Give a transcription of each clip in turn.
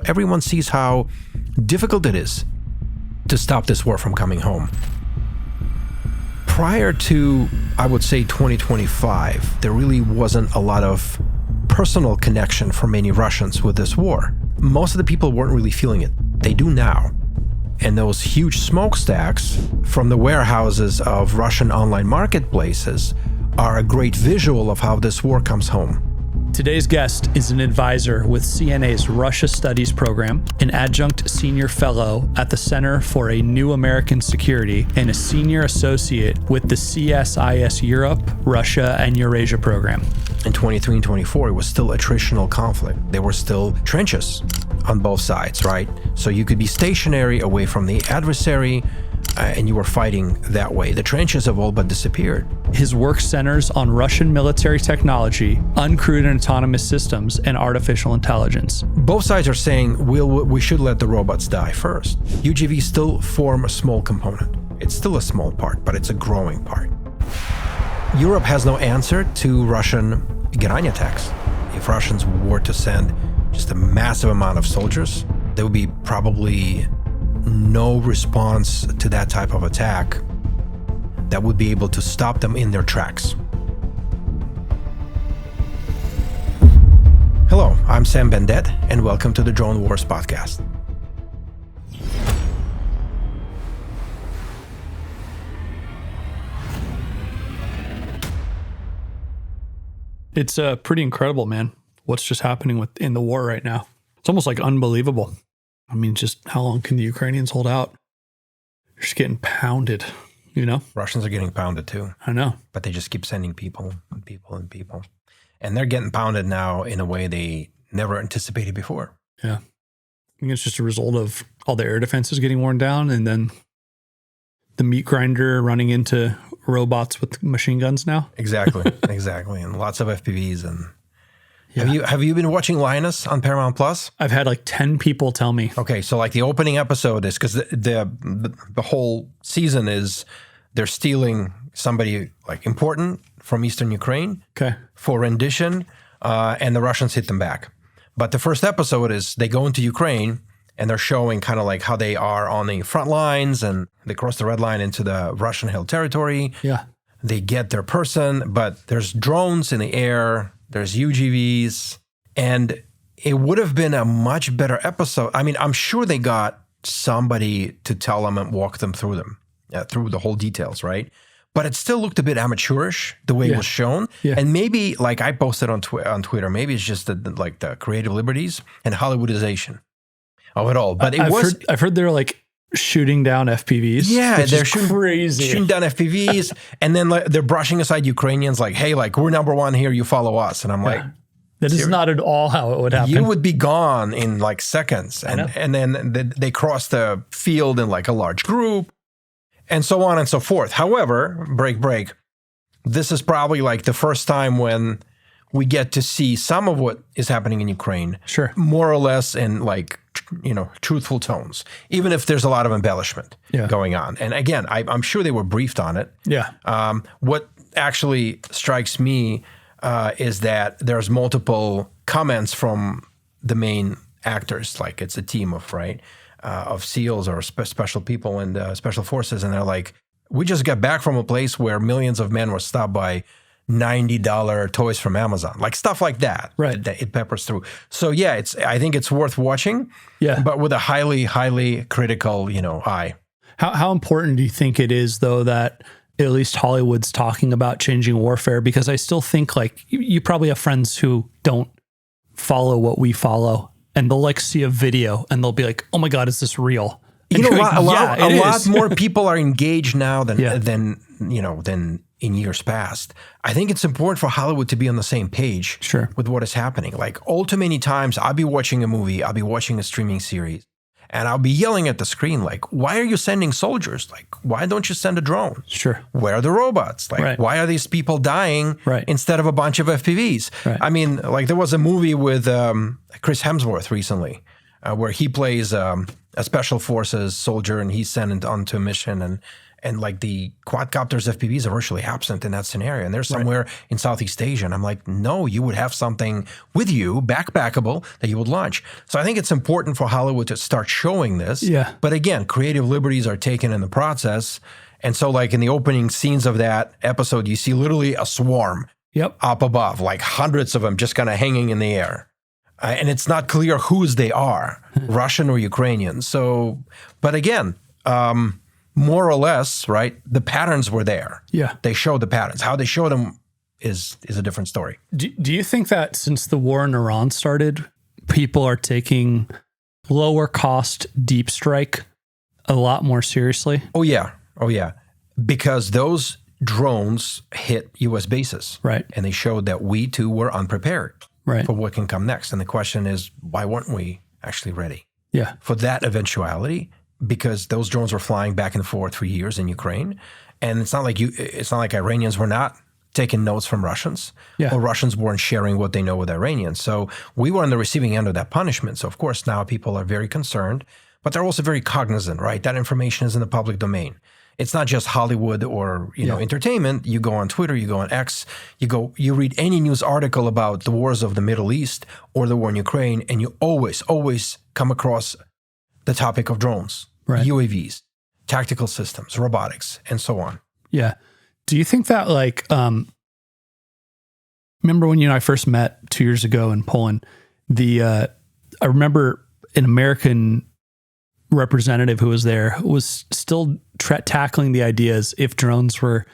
everyone sees how difficult it is to stop this war from coming home. Prior to, I would say, 2025, there really wasn't a lot of personal connection for many Russians with this war. Most of the people weren't really feeling it. They do now. And those huge smokestacks from the warehouses of Russian online marketplaces are a great visual of how this war comes home. Today's guest is an advisor with CNA's Russia Studies program, an adjunct senior fellow at the Center for a New American Security, and a senior associate with the CSIS Europe, Russia, and Eurasia program. In 23 and 24, it was still attritional conflict. There were still trenches on both sides, right? So you could be stationary away from the adversary, and you were fighting that way. The trenches have all but disappeared. His work centers on Russian military technology, uncrewed and autonomous systems, and artificial intelligence. Both sides are saying we should let the robots die first. UGVs still form a small component. It's still a small part, but it's a growing part. Europe has no answer to Russian Iranian attacks. If Russians were to send just a massive amount of soldiers, there would be probably no response to that type of attack that would be able to stop them in their tracks. Hello, I'm Sam Bendett, and welcome to the Drone Wars podcast. It's pretty incredible, man, what's just happening in the war right now. It's almost like unbelievable. I mean, just how long can the Ukrainians hold out? They're just getting pounded, you know? Russians are getting pounded too. I know. But they just keep sending people and people and people. And they're getting pounded now in a way they never anticipated before. Yeah. I think it's just a result of all the air defenses getting worn down and then the meat grinder running into robots with machine guns now. Exactly, exactly. And lots of FPVs. And have you been watching Linus on Paramount Plus? I've had like 10 people tell me. Okay, so like the opening episode is because the whole season is they're stealing somebody like important from Eastern Ukraine for rendition, and the Russians hit them back. But the first episode is they go into Ukraine and they're showing kind of like how they are on the front lines and they cross the red line into the Russian-held territory. Yeah. They get their person, but there's drones in the air, there's UGVs, and it would have been a much better episode. I mean, I'm sure they got somebody to tell them and walk them through through the whole details, right? But it still looked a bit amateurish the way it was shown. Yeah. And maybe, like I posted on Twitter, maybe it's just the creative liberties and Hollywoodization of it all. But I've heard they're like shooting down FPVs. Yeah, they're crazy. Shooting down FPVs, and then like, they're brushing aside Ukrainians like, hey, like we're number one here, you follow us. And I'm like, that is not at all how it would happen. You would be gone in like seconds. And then they cross the field in like a large group and so on and so forth. However, break, this is probably like the first time when we get to see some of what is happening in Ukraine. Sure. More or less in like, truthful tones, even if there's a lot of embellishment going on. And again, I'm sure they were briefed on it. Yeah. What actually strikes me is that there's multiple comments from the main actors, like it's a team of SEALs or special people and special forces, and they're like, we just got back from a place where millions of men were stopped by $90 toys from Amazon, like stuff like that. Right. That it peppers through. So yeah, I think it's worth watching. Yeah. But with a highly critical, eye. How important do you think it is though that at least Hollywood's talking about changing warfare? Because I still think like you probably have friends who don't follow what we follow, and they'll like see a video and they'll be like, "Oh my God, is this real?" And a lot more people are engaged now than in years past. I think it's important for Hollywood to be on the same page with what is happening. Like all too many times I'll be watching a movie, I'll be watching a streaming series, and I'll be yelling at the screen like, why are you sending soldiers? Like, why don't you send a drone? Sure. Where are the robots? Like, why are these people dying instead of a bunch of FPVs? Right. I mean, like there was a movie with Chris Hemsworth recently where he plays a special forces soldier and he's sent onto a mission And like the quadcopters, FPVs are virtually absent in that scenario. And they're somewhere in Southeast Asia. And I'm like, no, you would have something with you, backpackable, that you would launch. So I think it's important for Hollywood to start showing this. Yeah. But again, creative liberties are taken in the process. And so like in the opening scenes of that episode, you see literally a swarm up above, like hundreds of them just kind of hanging in the air. And it's not clear whose they are, Russian or Ukrainian. So, but again, more or less, right, the patterns were there. Yeah. They showed the patterns. How they show them is a different story. Do you think that since the war in Iran started, people are taking lower cost deep strike a lot more seriously? Oh, yeah. Because those drones hit U.S. bases. Right. And they showed that we, too, were unprepared for what can come next. And the question is, why weren't we actually ready for that eventuality? Because those drones were flying back and forth for years in Ukraine, and it's not like Iranians were not taking notes from Russians, or Russians weren't sharing what they know with Iranians. So we were on the receiving end of that punishment. So of course now people are very concerned, but they're also very cognizant, right? That information is in the public domain. It's not just Hollywood or entertainment. You go on Twitter, you go on X, you read any news article about the wars of the Middle East or the war in Ukraine, and you always come across the topic of drones, UAVs, tactical systems, robotics, and so on. Yeah. Do you think that remember when you and I first met 2 years ago in Poland, I remember an American representative who was there was still tackling the ideas if drones were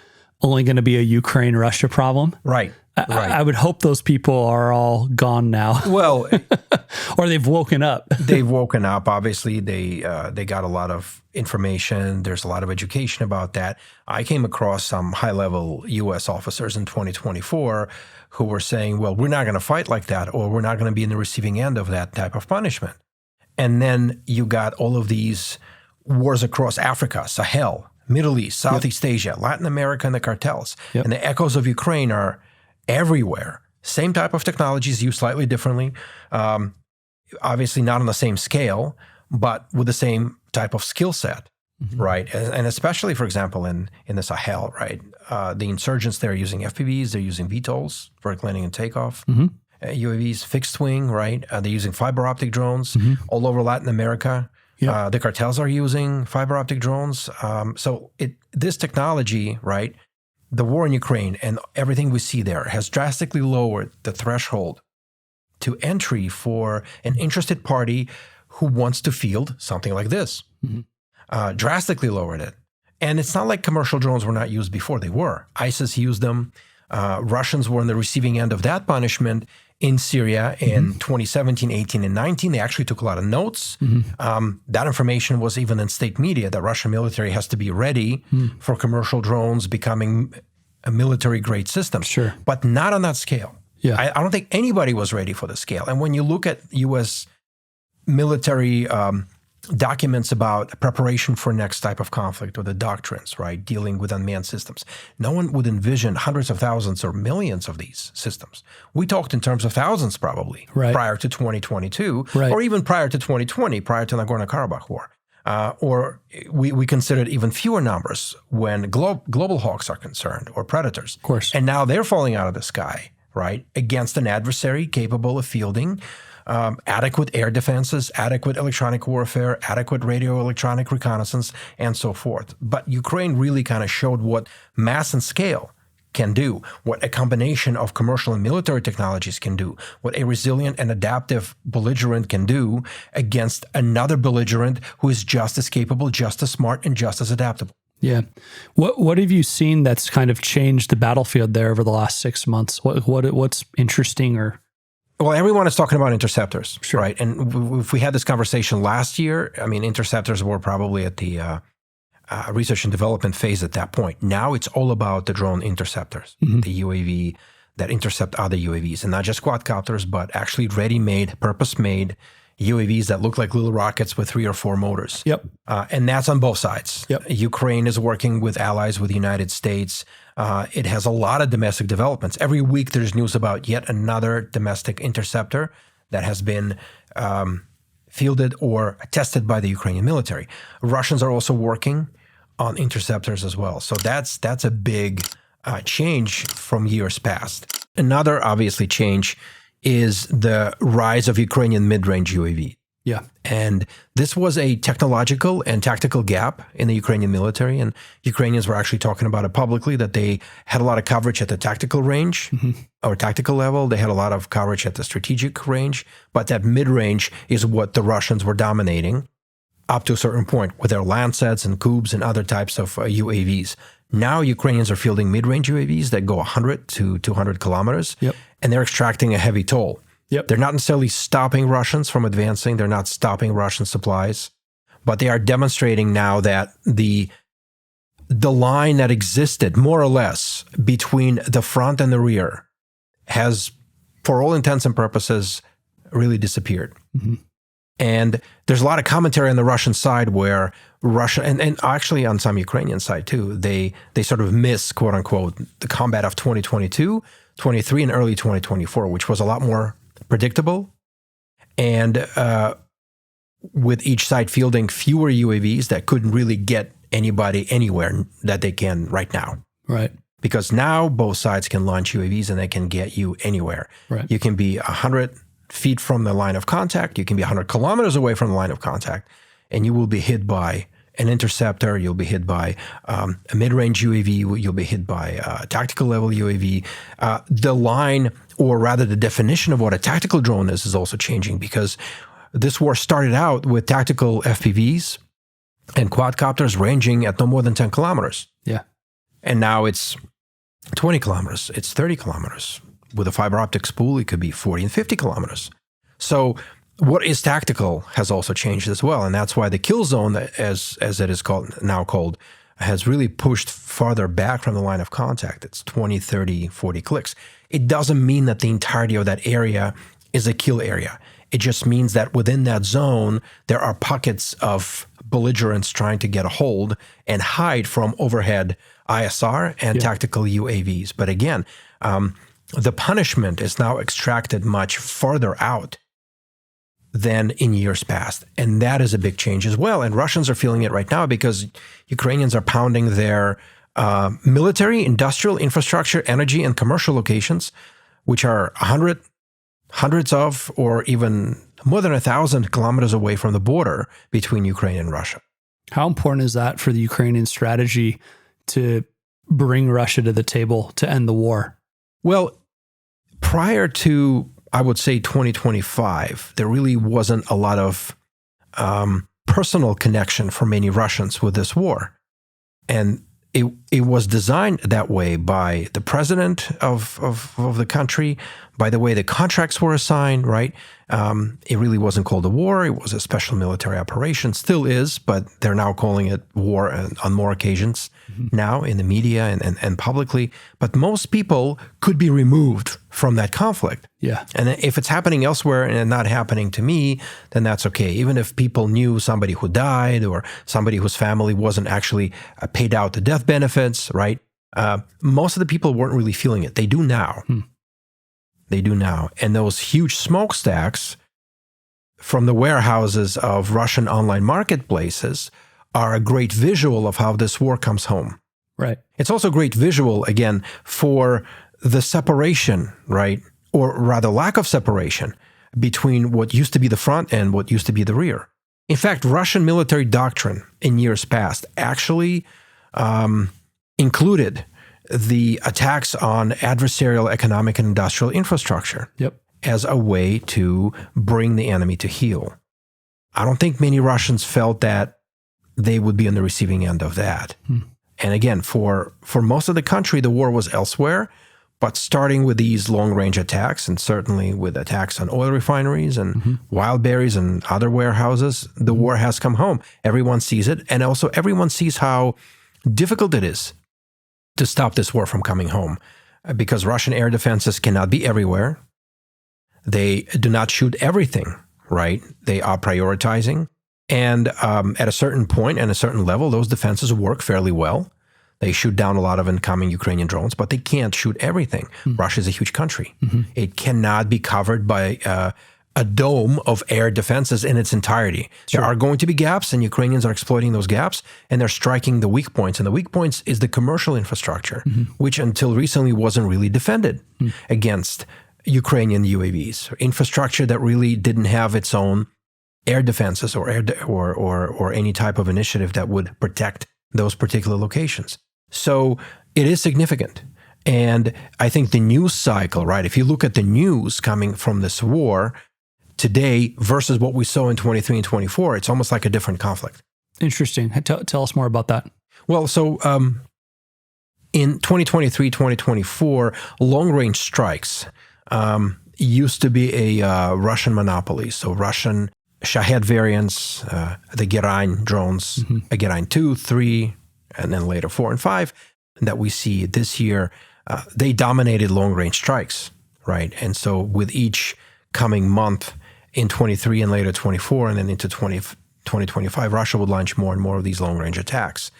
only going to be a Ukraine-Russia problem. Right. I would hope those people are all gone now. Well, or they've woken up. They've woken up. Obviously, they got a lot of information. There's a lot of education about that. I came across some high-level U.S. officers in 2024 who were saying, well, we're not going to fight like that, or we're not going to be in the receiving end of that type of punishment. And then you got all of these wars across Africa, Sahel, Middle East, Southeast Asia, Latin America, and the cartels. And the echoes of Ukraine are everywhere. Same type of technologies used slightly differently. Obviously not on the same scale, but with the same type of skill set, right? And especially, for example, in the Sahel, right? The insurgents, they're using FPVs, they're using VTOLs, vertical landing and takeoff. UAVs, fixed wing, right? They're using fiber optic drones all over Latin America. The cartels are using fiber optic drones. So this technology, right? The war in Ukraine and everything we see there has drastically lowered the threshold to entry for an interested party who wants to field something like this. Drastically lowered it. And it's not like commercial drones were not used before. They were. ISIS used them. Russians were on the receiving end of that punishment in Syria in 2017, 18, and 19. They actually took a lot of notes. That information was even in state media, that Russian military has to be ready for commercial drones becoming a military-grade system. But not on that scale. I don't think anybody was ready for the scale. And when you look at U.S. military documents about preparation for next type of conflict, or the doctrines, right, dealing with unmanned systems, no one would envision hundreds of thousands or millions of these systems. We talked in terms of thousands probably prior to 2022, or even prior to 2020, prior to Nagorno-Karabakh war. Or we considered even fewer numbers when global hawks are concerned, or predators. Of course. And now they're falling out of the sky, right, against an adversary capable of fielding adequate air defenses, adequate electronic warfare, adequate radio electronic reconnaissance, and so forth. But Ukraine really kind of showed what mass and scale can do, what a combination of commercial and military technologies can do, what a resilient and adaptive belligerent can do against another belligerent who is just as capable, just as smart, and just as adaptable. Yeah. What have you seen that's kind of changed the battlefield there over the last 6 months? What's interesting or... Well, everyone is talking about interceptors, right? And if we had this conversation last year, I mean, interceptors were probably at the research and development phase at that point. Now it's all about the drone interceptors, the UAV that intercept other UAVs, and not just quadcopters, but actually ready-made, purpose-made UAVs that look like little rockets with 3 or 4 motors. And that's on both sides. Ukraine is working with allies with the United States. It has a lot of domestic developments. Every week there's news about yet another domestic interceptor that has been fielded or tested by the Ukrainian military. Russians are also working on interceptors as well. So that's a big change from years past. Another obviously change is the rise of Ukrainian mid-range UAV. Yeah. And this was a technological and tactical gap in the Ukrainian military. And Ukrainians were actually talking about it publicly, that they had a lot of coverage at the tactical range or tactical level. They had a lot of coverage at the strategic range. But that mid-range is what the Russians were dominating up to a certain point with their Lancets and Kubes and other types of UAVs. Now Ukrainians are fielding mid-range UAVs that go 100 to 200 kilometers, and they're extracting a heavy toll. They're not necessarily stopping Russians from advancing. They're not stopping Russian supplies, but they are demonstrating now that the line that existed more or less between the front and the rear has, for all intents and purposes, really disappeared. And there's a lot of commentary on the Russian side where Russia, and actually on some Ukrainian side too, they sort of miss, quote unquote, the combat of 2022, 23, and early 2024, which was a lot more predictable, and with each side fielding fewer UAVs that couldn't really get anybody anywhere that they can right now. Right. Because now both sides can launch UAVs and they can get you anywhere. Right. You can be 100 feet from the line of contact. You can be 100 kilometers away from the line of contact, and you will be hit by an interceptor. You'll be hit by a mid-range UAV. You'll be hit by a tactical level UAV. The line, or rather the definition of what a tactical drone is also changing, because this war started out with tactical FPVs and quadcopters ranging at no more than 10 kilometers. Yeah. And now it's 20 kilometers. It's 30 kilometers. With a fiber optic spool, it could be 40 and 50 kilometers. So what is tactical has also changed as well. And that's why the kill zone, as it is now called, has really pushed farther back from the line of contact. It's 20, 30, 40 clicks. It doesn't mean that the entirety of that area is a kill area. It just means that within that zone, there are pockets of belligerents trying to get a hold and hide from overhead ISR and tactical UAVs. But again, the punishment is now extracted much farther out than in years past. And that is a big change as well. And Russians are feeling it right now because Ukrainians are pounding their military, industrial, infrastructure, energy, and commercial locations, which are hundreds of, or even more than 1,000 kilometers away from the border between Ukraine and Russia. How important is that for the Ukrainian strategy to bring Russia to the table to end the war? Well, prior to, I would say, 2025, there really wasn't a lot of personal connection for many Russians with this war. And it was designed that way by the president of the country, by the way the contracts were assigned, right? It really wasn't called a war. It was a special military operation, still is, but they're now calling it war on more occasions now in the media and publicly. But most people could be removed from that conflict. Yeah. And if it's happening elsewhere and not happening to me, then that's okay. Even if people knew somebody who died or somebody whose family wasn't actually paid out the death benefits, right? Most of the people weren't really feeling it. They do now. They do now. And those huge smokestacks from the warehouses of Russian online marketplaces are a great visual of how this war comes home. Right. It's also a great visual, again, for the separation, right? Or rather lack of separation between what used to be the front and what used to be the rear. In fact, Russian military doctrine in years past actually included the attacks on adversarial economic and industrial infrastructure as a way to bring the enemy to heel. I don't think many Russians felt that they would be on the receiving end of that. And again, for most of the country, the war was elsewhere, but starting with these long-range attacks, and certainly with attacks on oil refineries and wild berries and other warehouses, the war has come home. Everyone sees it, and also everyone sees how difficult it is to stop this war from coming home, because Russian air defenses cannot be everywhere. They do not shoot everything, right? They are prioritizing. And at a certain point and a certain level, those defenses work fairly well. They shoot down a lot of incoming Ukrainian drones, but they can't shoot everything. Russia is a huge country. It cannot be covered by a dome of air defenses in its entirety. Sure. There are going to be gaps, and Ukrainians are exploiting those gaps, and they're striking the weak points. And the weak points is the commercial infrastructure, which until recently wasn't really defended against Ukrainian UAVs. Infrastructure that really didn't have its own air defenses or or any type of initiative that would protect those particular locations. So it is significant. And I think the news cycle, right? If you look at the news coming from this war today versus what we saw in 23 and 24, it's almost like a different conflict. Interesting. Tell us more about that. Well, so in 2023, 2024, long-range strikes used to be a Russian monopoly. So Russian Shahed variants, the Gerain drones, Gerain 2, 3, and then later 4 and 5 that we see this year, they dominated long-range strikes, right? And so with each coming month in 23 and later 24 and then into 2025, Russia would launch more and more of these long-range attacks.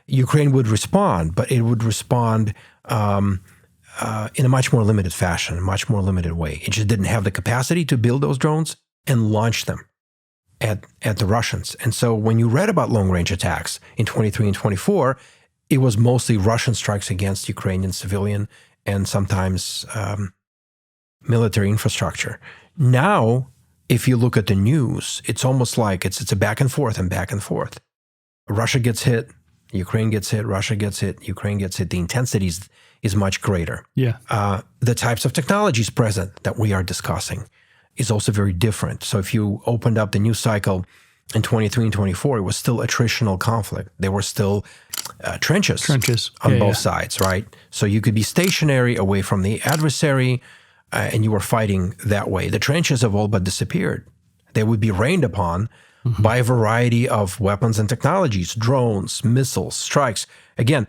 Ukraine would respond, but it would respond in a much more limited fashion, a much more limited way. It just didn't have the capacity to build those drones and launch them at the Russians. And so when you read about long-range attacks in 23 and 24, it was mostly Russian strikes against Ukrainian civilian and sometimes military infrastructure. Now, if you look at the news, it's almost like it's a back and forth and back and forth. Russia gets hit, Ukraine gets hit, Russia gets hit, Ukraine gets hit. The intensity is much greater. Yeah. The types of technologies present that we are discussing is also very different. So if you opened up the news cycle in 23 and 24, it was still attritional conflict. There were still trenches on both sides, right? So you could be stationary away from the adversary, and you were fighting that way. The trenches have all but disappeared. They would be rained upon by a variety of weapons and technologies, drones, missiles, strikes. Again,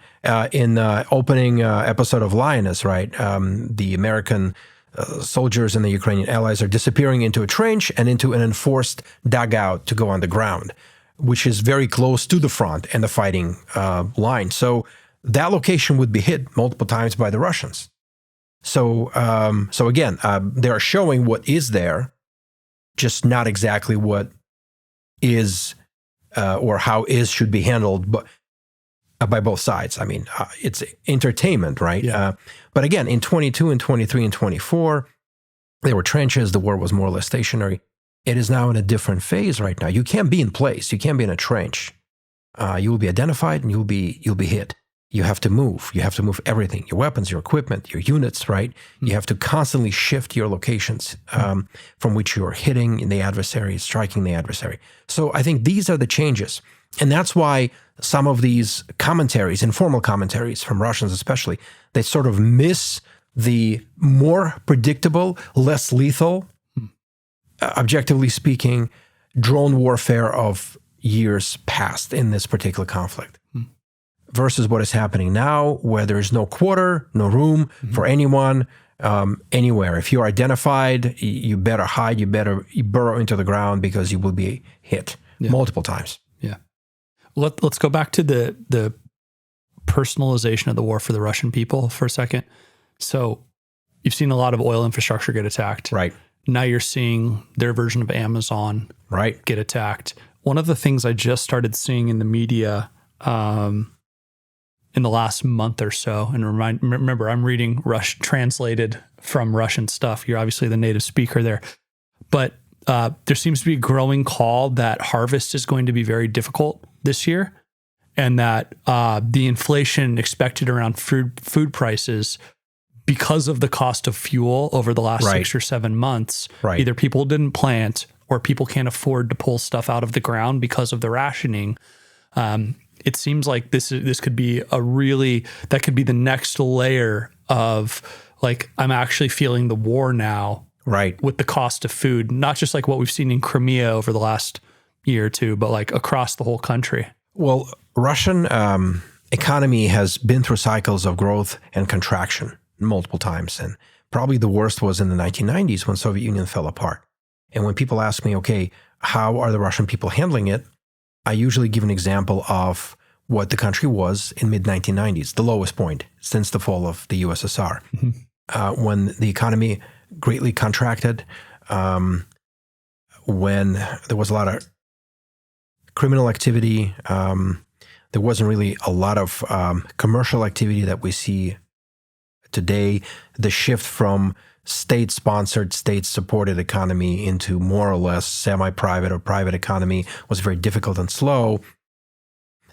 in the opening episode of Lioness, right, the American soldiers and the Ukrainian allies are disappearing into a trench and into an enforced dugout to go on the ground, which is very close to the front and the fighting line. So that location would be hit multiple times by the Russians. So again, they are showing what is there, just not exactly what is or how is should be handled, but by both sides. I mean, it's entertainment, right? Yeah. But again, in 22 and 23 and 24, there were trenches. The war was more or less stationary. It is now in a different phase right now. You can't be in place. You can't be in a trench. You will be identified and you'll be hit. You have to move. You have to move everything, your weapons, your equipment, your units, right? You have to constantly shift your locations from which you are hitting the adversary, striking the adversary. So I think these are the changes. And that's why some of these commentaries, informal commentaries from Russians especially, they sort of miss the more predictable, less lethal, objectively speaking, drone warfare of years past in this particular conflict. Versus what is happening now, where there is no quarter, no room for anyone, anywhere. If you're identified, you better hide, you better burrow into the ground because you will be hit multiple times. Yeah. Let's go back to the personalization of the war for the Russian people for a second. So you've seen a lot of oil infrastructure get attacked. Right. Now you're seeing their version of Amazon get attacked. One of the things I just started seeing in the media in the last month or so, and remember, I'm reading translated from Russian stuff. You're obviously the native speaker there. But there seems to be a growing call that harvest is going to be very difficult this year, and that the inflation expected around food prices because of the cost of fuel over the last 6 or 7 months, either people didn't plant or people can't afford to pull stuff out of the ground because of the rationing. It seems like this could be that could be the next layer of like, I'm actually feeling the war now, with the cost of food, not just like what we've seen in Crimea over the last year or two, but like across the whole country. Well, Russian economy has been through cycles of growth and contraction multiple times. And probably the worst was in the 1990s when Soviet Union fell apart. And when people ask me, okay, how are the Russian people handling it? I usually give an example of what the country was in mid-1990s, the lowest point since the fall of the USSR, when the economy greatly contracted. when there was a lot of criminal activity. There wasn't really a lot of commercial activity that we see today. The shift from state-sponsored, state-supported economy into more or less semi-private or private economy was very difficult and slow.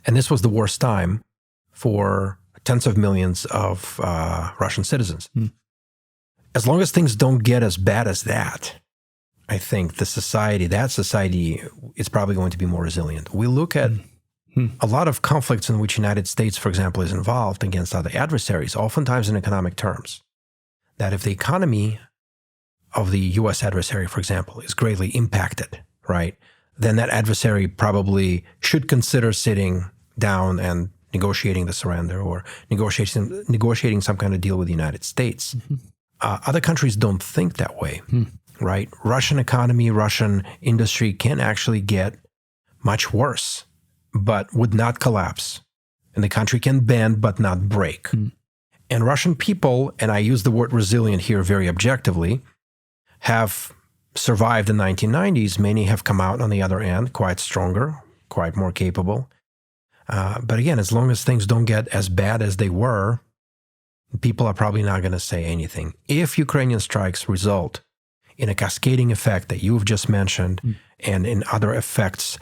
And this was the worst time for tens of millions of Russian citizens. As long as things don't get as bad as that, I think that society is probably going to be more resilient. We look at a lot of conflicts in which the United States, for example, is involved against other adversaries, oftentimes in economic terms. That if the economy of the U.S. adversary, for example, is greatly impacted, right, then that adversary probably should consider sitting down and negotiating the surrender or negotiating some kind of deal with the United States. Other countries don't think that way, right? Russian economy, Russian industry can actually get much worse, but would not collapse. And the country can bend, but not break. And Russian people, and I use the word resilient here very objectively, have survived the 1990s. Many have come out on the other end quite stronger, quite more capable. But again, as long as things don't get as bad as they were, people are probably not going to say anything. If Ukrainian strikes result in a cascading effect that you've just mentioned and in other effects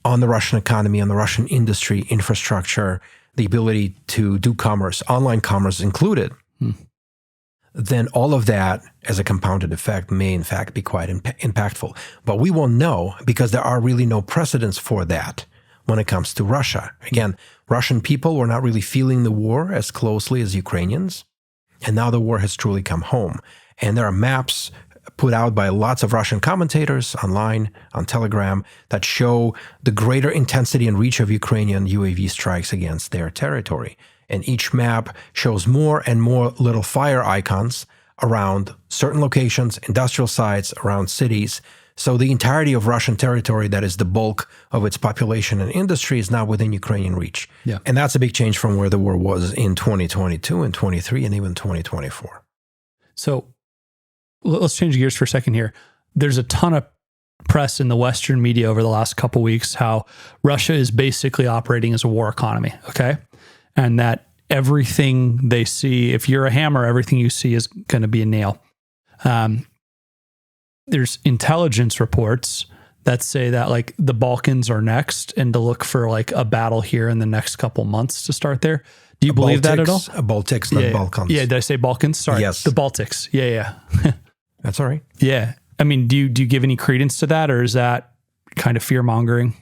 on the Russian economy, on the Russian industry, infrastructure, the ability to do commerce, online commerce included, then all of that as a compounded effect may in fact be quite impactful. But we won't know because there are really no precedents for that when it comes to Russia. Again, Russian people were not really feeling the war as closely as Ukrainians, and now the war has truly come home. And there are maps put out by lots of Russian commentators online, on Telegram, that show the greater intensity and reach of Ukrainian UAV strikes against their territory. And each map shows more and more little fire icons around certain locations, industrial sites, around cities. So the entirety of Russian territory that is the bulk of its population and industry is now within Ukrainian reach. And that's a big change from where the war was in 2022 and 23 and even 2024. So let's change gears for a second here. There's a ton of press in the Western media over the last couple of weeks how Russia is basically operating as a war economy, okay? And that everything they see, if you're a hammer, everything you see is going to be a nail. There's intelligence reports that say that like the Balkans are next and to look for like a battle here in the next couple months to start there. Do you believe that at all? Baltics, not Balkans. Yeah, did I say Balkans? Sorry. Yes. The Baltics. Yeah. That's all right. Yeah. I mean, do you give any credence to that, or is that kind of fear-mongering?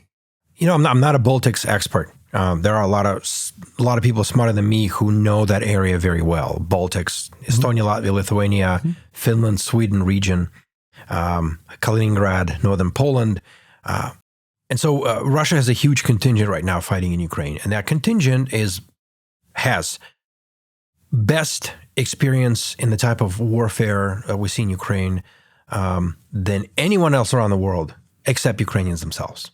You know, I'm not a Baltics expert. There are a lot of people smarter than me who know that area very well. Baltics, Estonia, Latvia, Lithuania, Finland, Sweden region, Kaliningrad, northern Poland. And so Russia has a huge contingent right now fighting in Ukraine. And that contingent has best experience in the type of warfare we see in Ukraine than anyone else around the world, except Ukrainians themselves.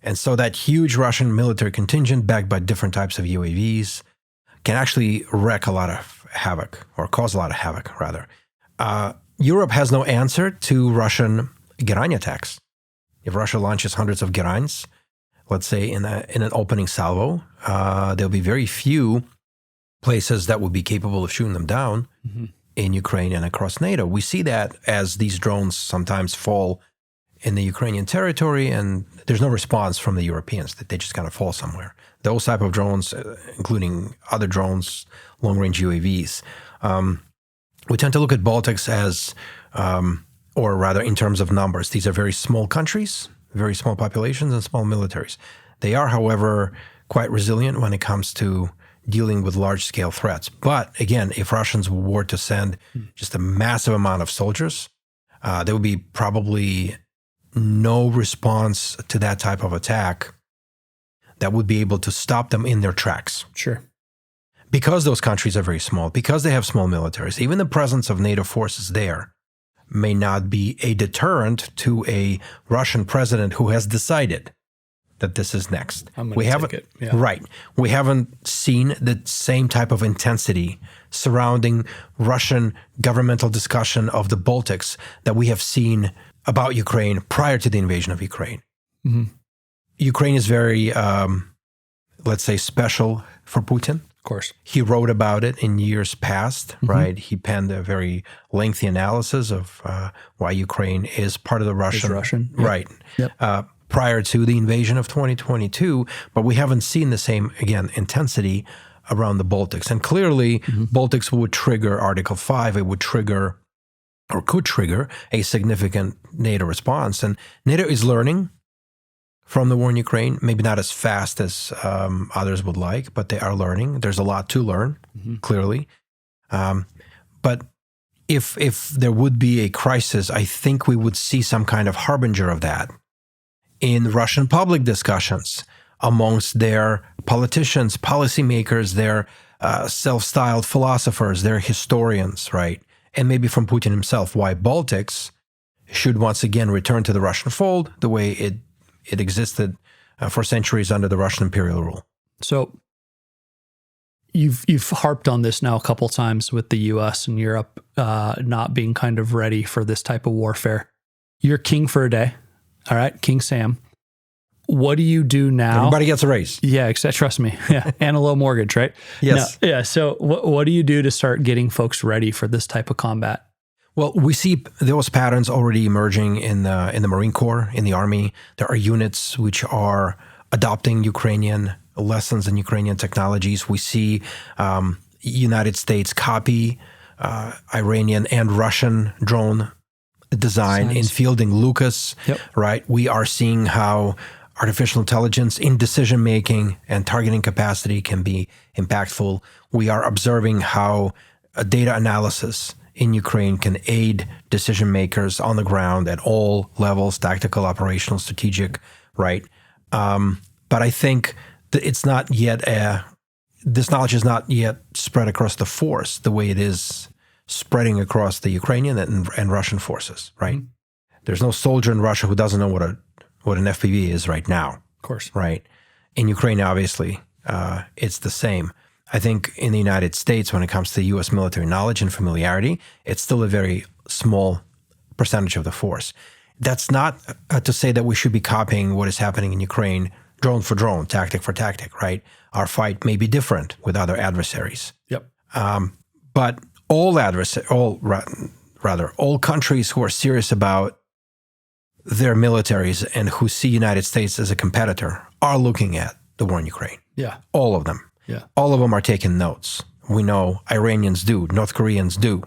And so that huge Russian military contingent, backed by different types of UAVs, can actually wreak a lot of havoc, or cause a lot of havoc, rather. Europe has no answer to Russian Gerani attacks. If Russia launches hundreds of Gerans, let's say in an opening salvo, there'll be very few places that would be capable of shooting them down in Ukraine and across NATO. We see that as these drones sometimes fall in the Ukrainian territory and there's no response from the Europeans, that they just kind of fall somewhere. Those type of drones, including other drones, long-range UAVs, we tend to look at Baltics as, or rather in terms of numbers, these are very small countries, very small populations and small militaries. They are, however, quite resilient when it comes to dealing with large-scale threats. But again, if Russians were to send just a massive amount of soldiers, there would be probably no response to that type of attack that would be able to stop them in their tracks. Sure. Because those countries are very small, because they have small militaries, even the presence of NATO forces there may not be a deterrent to a Russian president who has decided that this is next. We haven't, right. We haven't seen the same type of intensity surrounding Russian governmental discussion of the Baltics that we have seen about Ukraine prior to the invasion of Ukraine. Mm-hmm. Ukraine is very, let's say, special for Putin. Of course. He wrote about it in years past, right? He penned a very lengthy analysis of why Ukraine is part of the Russian. Yep. Right. Yep. Prior to the invasion of 2022, but we haven't seen the same, again, intensity around the Baltics. And clearly, Baltics would trigger Article 5. It would trigger, or could trigger, a significant NATO response. And NATO is learning from the war in Ukraine, maybe not as fast as others would like, but they are learning. There's a lot to learn, clearly. But if there would be a crisis, I think we would see some kind of harbinger of that in Russian public discussions amongst their politicians, policymakers, their self-styled philosophers, their historians, right? And maybe from Putin himself, why Baltics should once again return to the Russian fold the way it existed for centuries under the Russian imperial rule. So you've harped on this now a couple times with the U.S. and Europe not being kind of ready for this type of warfare. You're king for a day, all right, King Sam. What do you do now? Everybody gets a raise. Yeah, except trust me. Yeah, and a low mortgage, right? Yes. No, yeah. So what do you do to start getting folks ready for this type of combat? Well, we see those patterns already emerging in the Marine Corps, in the Army. There are units which are adopting Ukrainian lessons and Ukrainian technologies. We see United States copy Iranian and Russian drone design in fielding Lucas, right? We are seeing how artificial intelligence in decision-making and targeting capacity can be impactful. We are observing how data analysis in Ukraine can aid decision makers on the ground at all levels, tactical, operational, strategic, right? But I think that it's not yet this knowledge is not yet spread across the force the way it is spreading across the Ukrainian and Russian forces, right? There's no soldier in Russia who doesn't know what an FPV is right now. Of course. Right? In Ukraine, obviously, it's the same. I think in the United States, when it comes to U.S. military knowledge and familiarity, it's still a very small percentage of the force. That's not to say that we should be copying what is happening in Ukraine, drone for drone, tactic for tactic, right? Our fight may be different with other adversaries. Yep. But all countries who are serious about their militaries and who see United States as a competitor are looking at the war in Ukraine. Yeah. All of them. Yeah. All of them are taking notes. We know Iranians do, North Koreans do,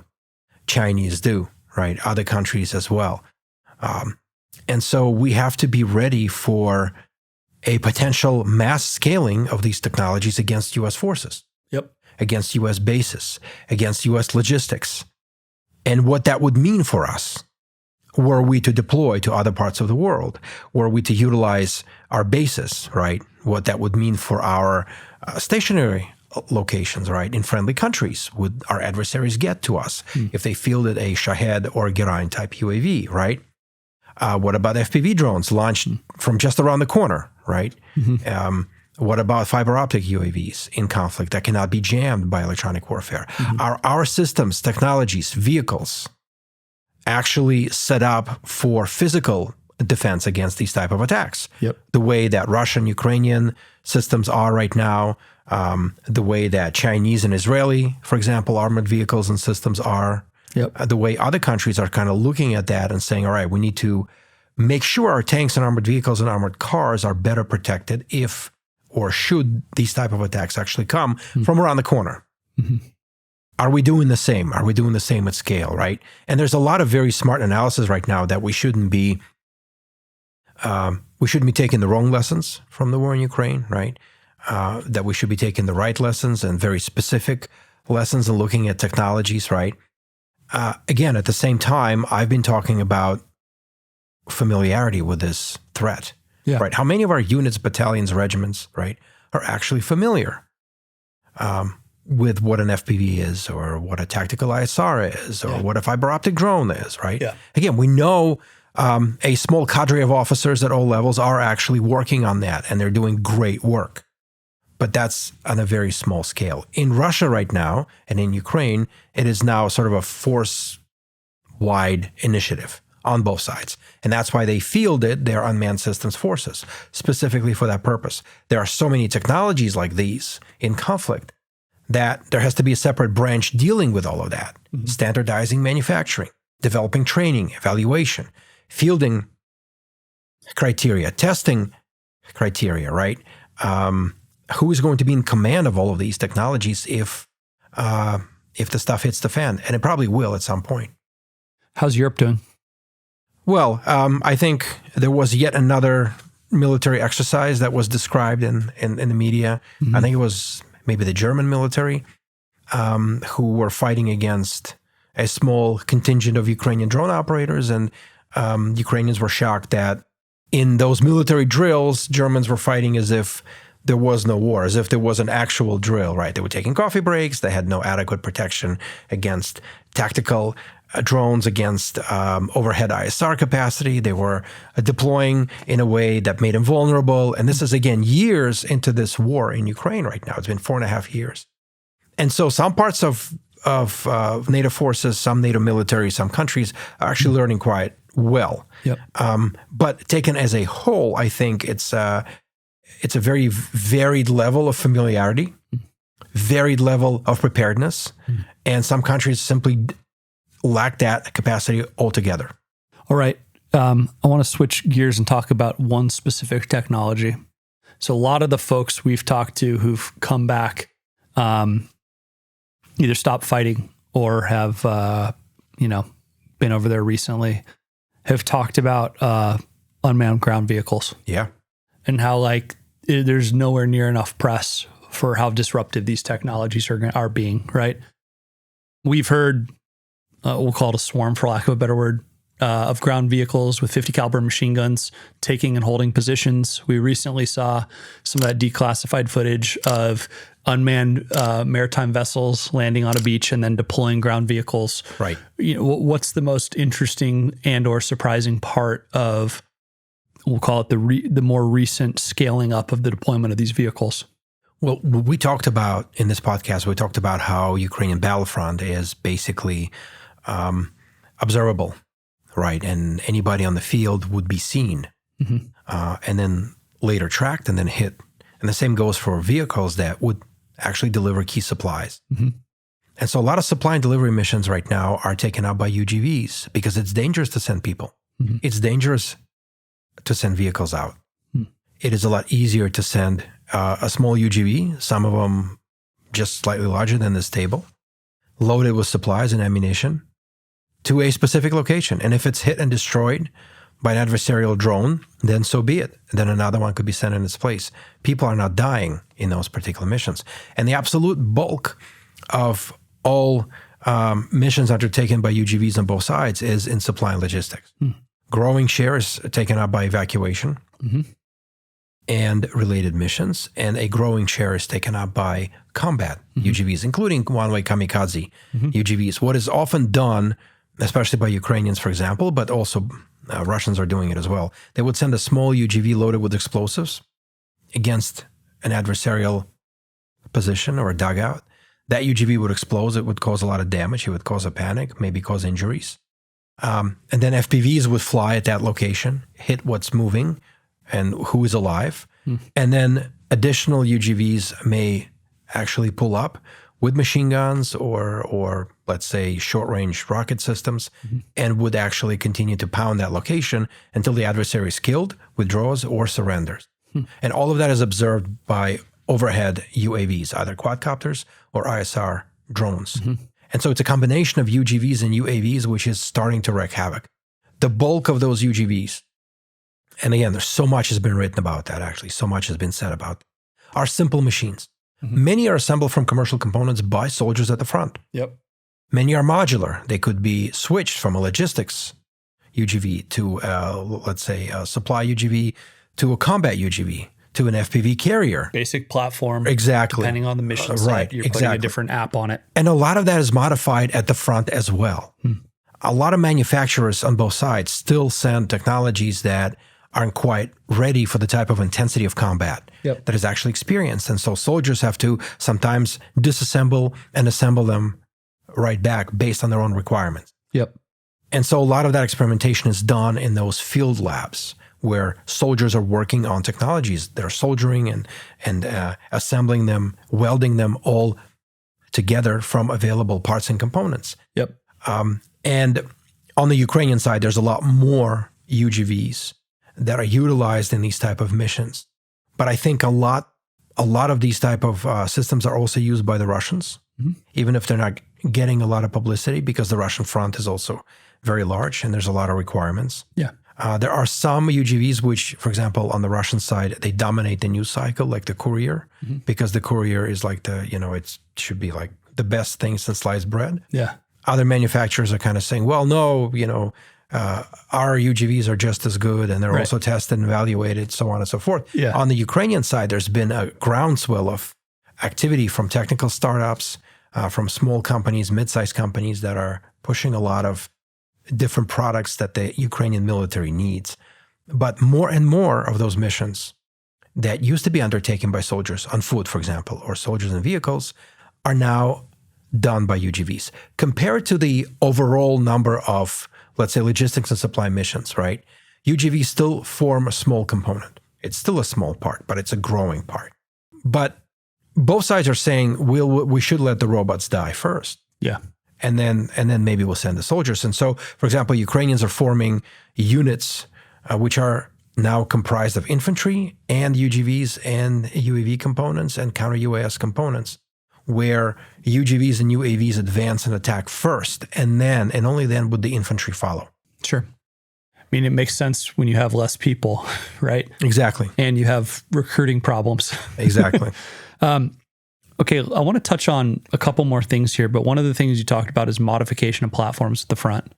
Chinese do, right? Other countries as well. And so we have to be ready for a potential mass scaling of these technologies against U.S. forces, against U.S. bases, against U.S. logistics, and what that would mean for us. Were we to deploy to other parts of the world, were we to utilize our bases, right? What that would mean for our stationary locations, right? In friendly countries, would our adversaries get to us if they fielded a Shahed or Gerain type UAV, right? What about FPV drones launched from just around the corner, right? What about fiber optic UAVs in conflict that cannot be jammed by electronic warfare? Are our systems, technologies, vehicles actually set up for physical defense against these type of attacks? The way that Russian, Ukrainian systems are right now, the way that Chinese and Israeli, for example, armored vehicles and systems are, the way other countries are kind of looking at that and saying, all right, we need to make sure our tanks and armored vehicles and armored cars are better protected if or should these type of attacks actually come from around the corner. Are we doing the same? Are we doing the same at scale, right? And there's a lot of very smart analysis right now that we shouldn't be taking the wrong lessons from the war in Ukraine, right? That we should be taking the right lessons and very specific lessons and looking at technologies, right? Again, at the same time, I've been talking about familiarity with this threat, right? How many of our units, battalions, regiments, right, are actually familiar with what an FPV is, or what a tactical ISR is, or what a fiber optic drone is, right? Again, we know a small cadre of officers at all levels are actually working on that, and they're doing great work. But that's on a very small scale. In Russia right now, and in Ukraine, it is now sort of a force-wide initiative. on both sides. And that's why they fielded their unmanned systems forces, specifically for that purpose. There are so many technologies like these in conflict that there has to be a separate branch dealing with all of that, standardizing manufacturing, developing training, evaluation, fielding criteria, testing criteria, right? Who is going to be in command of all of these technologies if the stuff hits the fan? And it probably will at some point. How's Europe doing? Well, I think there was yet another military exercise that was described in the media. I think it was maybe the German military who were fighting against a small contingent of Ukrainian drone operators. And Ukrainians were shocked that in those military drills, Germans were fighting as if there was no war, as if there was an actual drill, right? They were taking coffee breaks. They had no adequate protection against tactical drones, against overhead ISR capacity. They were deploying in a way that made them vulnerable. And this is, again, years into this war in Ukraine right now. It's been 4.5 years. And so some parts of NATO forces, some NATO military, some countries are actually learning quite well. Yep. But taken as a whole, I think it's a very varied level of familiarity, varied level of preparedness, and some countries simply lack that capacity altogether. All right. I want to switch gears and talk about one specific technology. So a lot of the folks we've talked to who've come back either stopped fighting or have been over there recently have talked about unmanned ground vehicles. Yeah. And how there's nowhere near enough press for how disruptive these technologies are being, right? We've heard, we'll call it a swarm for lack of a better word, of ground vehicles with 50 caliber machine guns taking and holding positions. We recently saw some of that declassified footage of unmanned maritime vessels landing on a beach and then deploying ground vehicles. Right. What's the most interesting and or surprising part of, we'll call it the more recent scaling up of the deployment of these vehicles? Well, we talked about in this podcast, we talked about how Ukrainian battlefront is basically observable, right? And anybody on the field would be seen and then later tracked and then hit. And the same goes for vehicles that would actually deliver key supplies. And so a lot of supply and delivery missions right now are taken up by UGVs because it's dangerous to send people. It's dangerous to send vehicles out. It is a lot easier to send a small UGV, some of them just slightly larger than this table, loaded with supplies and ammunition, to a specific location. And if it's hit and destroyed by an adversarial drone, then so be it. Then another one could be sent in its place. People are not dying in those particular missions. And the absolute bulk of all missions undertaken by UGVs on both sides is in supply and logistics. Growing share is taken up by evacuation and related missions, and a growing share is taken up by combat UGVs, including one-way kamikaze UGVs. What is often done, especially by Ukrainians, for example, but also Russians are doing it as well. They would send a small UGV loaded with explosives against an adversarial position or a dugout. That UGV would explode. It would cause a lot of damage. It would cause a panic, maybe cause injuries. And then FPVs would fly at that location, hit what's moving and who is alive. And then additional UGVs may actually pull up with machine guns or let's say short-range rocket systems and would actually continue to pound that location until the adversary is killed, withdraws, or surrenders. And all of that is observed by overhead UAVs, either quadcopters or ISR drones. And so it's a combination of UGVs and UAVs which is starting to wreak havoc. The bulk of those UGVs, and again, there's so much has been written about that actually, so much has been said about, are simple machines. Many are assembled from commercial components by soldiers at the front. Many are modular. They could be switched from a logistics UGV to, let's say, a supply UGV to a combat UGV to an FPV carrier. Basic platform. Exactly. Depending on the mission set, you're putting a different app on it. And a lot of that is modified at the front as well. A lot of manufacturers on both sides still send technologies that aren't quite ready for the type of intensity of combat that is actually experienced. And so soldiers have to sometimes disassemble and assemble them right back based on their own requirements. And so a lot of that experimentation is done in those field labs where soldiers are working on technologies. They're soldering and assembling them, welding them all together from available parts and components. Yep. And on the Ukrainian side, there's a lot more UGVs that are utilized in these type of missions. But I think a lot of these type of systems are also used by the Russians, even if they're not getting a lot of publicity, because the Russian front is also very large and there's a lot of requirements. Yeah. There are some UGVs which, for example, on the Russian side, they dominate the news cycle, like the Courier, because the Courier is like it should be like the best thing since sliced bread. Yeah. Other manufacturers are kind of saying, well, no, our UGVs are just as good and they're also tested and evaluated, so on and so forth. Yeah. On the Ukrainian side, there's been a groundswell of activity from technical startups, from small companies, mid-sized companies that are pushing a lot of different products that the Ukrainian military needs. But more and more of those missions that used to be undertaken by soldiers on foot, for example, or soldiers in vehicles, are now done by UGVs. Compared to the overall number of, let's say, logistics and supply missions, right? UGVs still form a small component. It's still a small part, but it's a growing part. But both sides are saying we should let the robots die first. Yeah. And then maybe we'll send the soldiers. And so, for example, Ukrainians are forming units which are now comprised of infantry and UGVs and UAV components and counter-UAS components, where UGVs and UAVs advance and attack first, and only then would the infantry follow. Sure. I mean, it makes sense when you have less people, right? Exactly. And you have recruiting problems. Exactly. Okay, I want to touch on a couple more things here, but one of the things you talked about is modification of platforms at the front.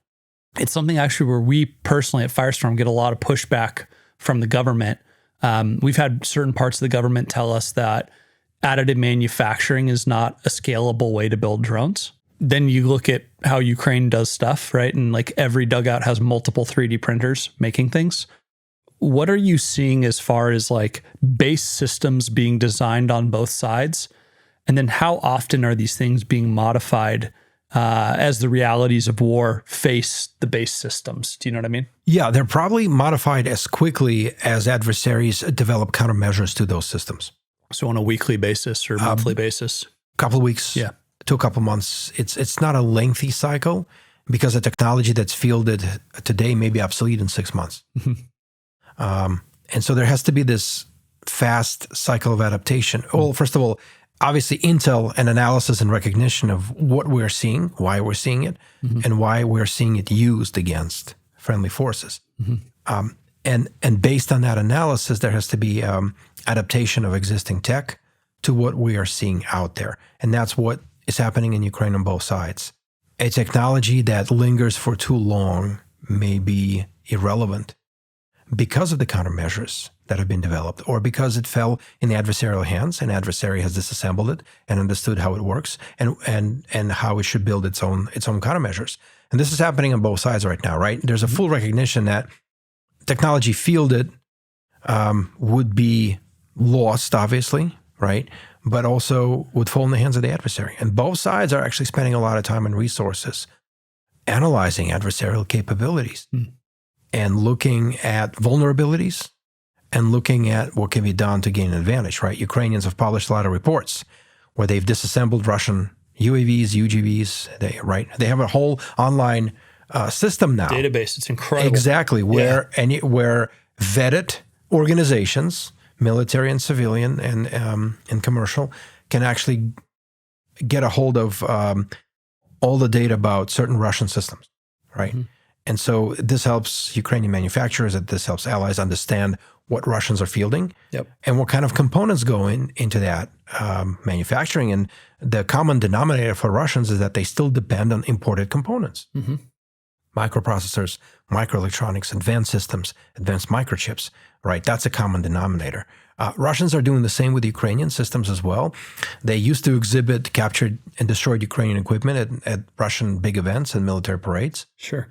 It's something actually where we personally at Firestorm get a lot of pushback from the government. We've had certain parts of the government tell us that additive manufacturing is not a scalable way to build drones. Then you look at how Ukraine does stuff, right? And like every dugout has multiple 3D printers making things. What are you seeing as far as like base systems being designed on both sides? And then how often are these things being modified as the realities of war face the base systems? Do you know what I mean? Yeah, they're probably modified as quickly as adversaries develop countermeasures to those systems. So on a weekly basis or monthly basis? Couple of weeks to a couple of months. It's not a lengthy cycle because the technology that's fielded today may be obsolete in 6 months. And so there has to be this fast cycle of adaptation. Well, first of all, obviously intel and analysis and recognition of what we're seeing, why we're seeing it, and why we're seeing it used against friendly forces. And based on that analysis, there has to be adaptation of existing tech to what we are seeing out there. And that's what is happening in Ukraine on both sides. A technology that lingers for too long may be irrelevant because of the countermeasures that have been developed, or because it fell in the adversarial hands, and adversary has disassembled it and understood how it works and how it should build its own countermeasures. And this is happening on both sides right now, right? There's a full recognition that technology fielded would be lost, obviously, right? But also would fall in the hands of the adversary. And both sides are actually spending a lot of time and resources analyzing adversarial capabilities and looking at vulnerabilities and looking at what can be done to gain an advantage, right? Ukrainians have published a lot of reports where they've disassembled Russian UAVs, UGVs, They have a whole online system now. Database, it's incredible. Exactly, where vetted organizations, military and civilian and commercial, can actually get a hold of all the data about certain Russian systems, right? And so this helps Ukrainian manufacturers, this helps allies understand what Russians are fielding and what kind of components go into that manufacturing. And the common denominator for Russians is that they still depend on imported components. Microprocessors, microelectronics, advanced systems, advanced microchips, right? That's a common denominator. Russians are doing the same with Ukrainian systems as well. They used to exhibit captured and destroyed Ukrainian equipment at Russian big events and military parades. Sure.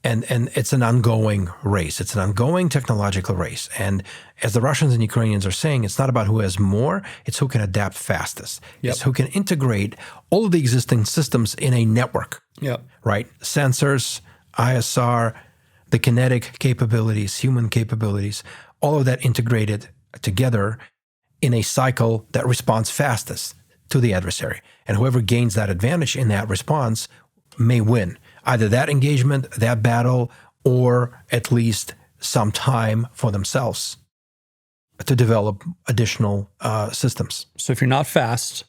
And it's an ongoing race. It's an ongoing technological race. And as the Russians and Ukrainians are saying, it's not about who has more, it's who can adapt fastest. Yep. It's who can integrate all of the existing systems in a network, Yep. right? Sensors, ISR, the kinetic capabilities, human capabilities, all of that integrated together in a cycle that responds fastest to the adversary. And whoever gains that advantage in that response may win. Either that engagement, that battle, or at least some time for themselves to develop additional systems. So if you're not fast,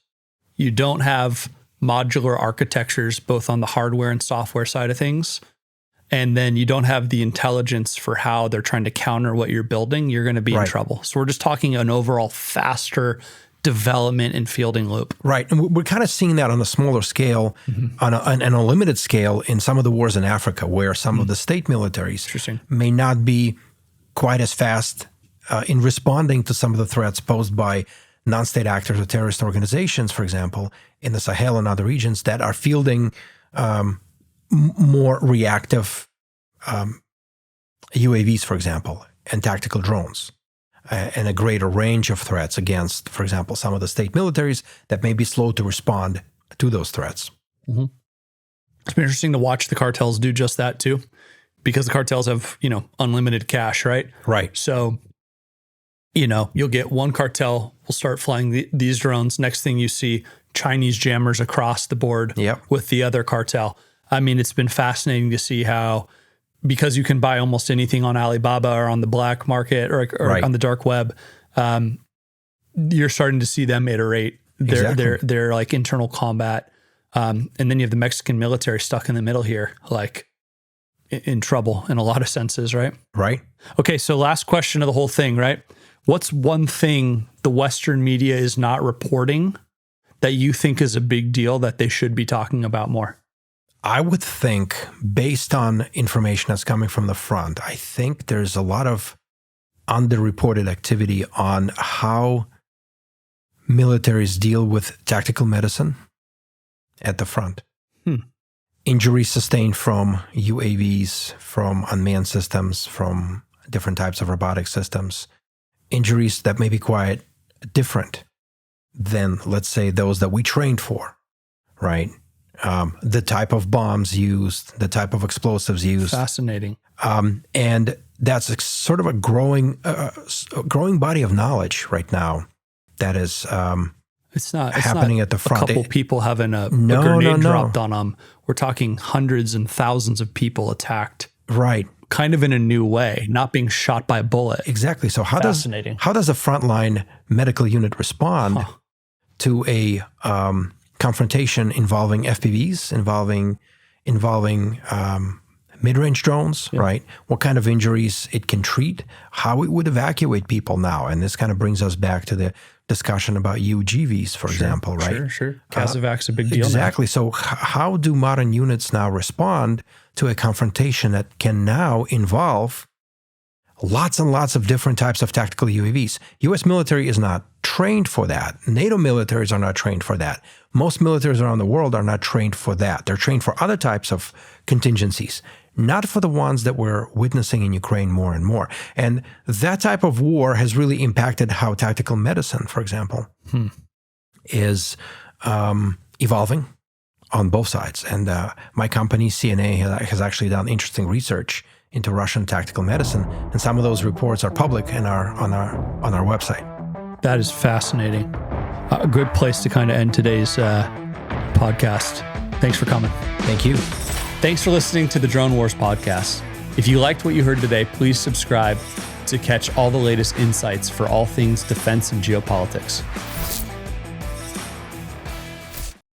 you don't have modular architectures, both on the hardware and software side of things, and then you don't have the intelligence for how they're trying to counter what you're building, you're going to be in trouble. So we're just talking an overall faster development and fielding loop. Right. And we're kind of seeing that on a smaller scale, on a limited scale in some of the wars in Africa, where some of the state militaries may not be quite as fast in responding to some of the threats posed by non-state actors or terrorist organizations, for example, in the Sahel and other regions that are fielding more reactive UAVs, for example, and tactical drones. And a greater range of threats against, for example, some of the state militaries that may be slow to respond to those threats. Mm-hmm. It's been interesting to watch the cartels do just that too, because the cartels have, unlimited cash, right? Right. So, you'll get one cartel will start flying these drones. Next thing you see, Chinese jammers across the board with the other cartel. I mean, it's been fascinating to see how, because you can buy almost anything on Alibaba or on the black market or on the dark web, you're starting to see them iterate their like internal combat. And then you have the Mexican military stuck in the middle here, like in trouble in a lot of senses, right? Right. Okay, so last question of the whole thing, right? What's one thing the Western media is not reporting that you think is a big deal that they should be talking about more? I would think, based on information that's coming from the front, I think there's a lot of underreported activity on how militaries deal with tactical medicine at the front. Injuries sustained from UAVs, from unmanned systems, from different types of robotic systems, injuries that may be quite different than, let's say, those that we trained for, right? The type of bombs used, the type of explosives used. Fascinating. And that's sort of a growing body of knowledge right now that is it's not happening at the front. A couple people having a grenade dropped on them. We're talking hundreds and thousands of people attacked. Right. Kind of in a new way, not being shot by a bullet. Exactly. So how does a frontline medical unit respond to a confrontation involving FPVs, involving mid-range drones, right? What kind of injuries it can treat, how it would evacuate people now. And this kind of brings us back to the discussion about UGVs, for example, right? Sure. Casevac's a big deal Exactly. now. So how do modern units now respond to a confrontation that can now involve lots and lots of different types of tactical UAVs? U.S. military is not trained for that. NATO militaries are not trained for that. Most militaries around the world are not trained for that. They're trained for other types of contingencies, not for the ones that we're witnessing in Ukraine more and more. And that type of war has really impacted how tactical medicine, for example, is evolving on both sides. And my company, CNA, has actually done interesting research into Russian tactical medicine, and some of those reports are public and are on our website. That is fascinating. A good place to kind of end today's podcast. Thanks for coming. Thank you. Thanks for listening to the Drone Wars podcast. If you liked what you heard today, please subscribe to catch all the latest insights for all things defense and geopolitics.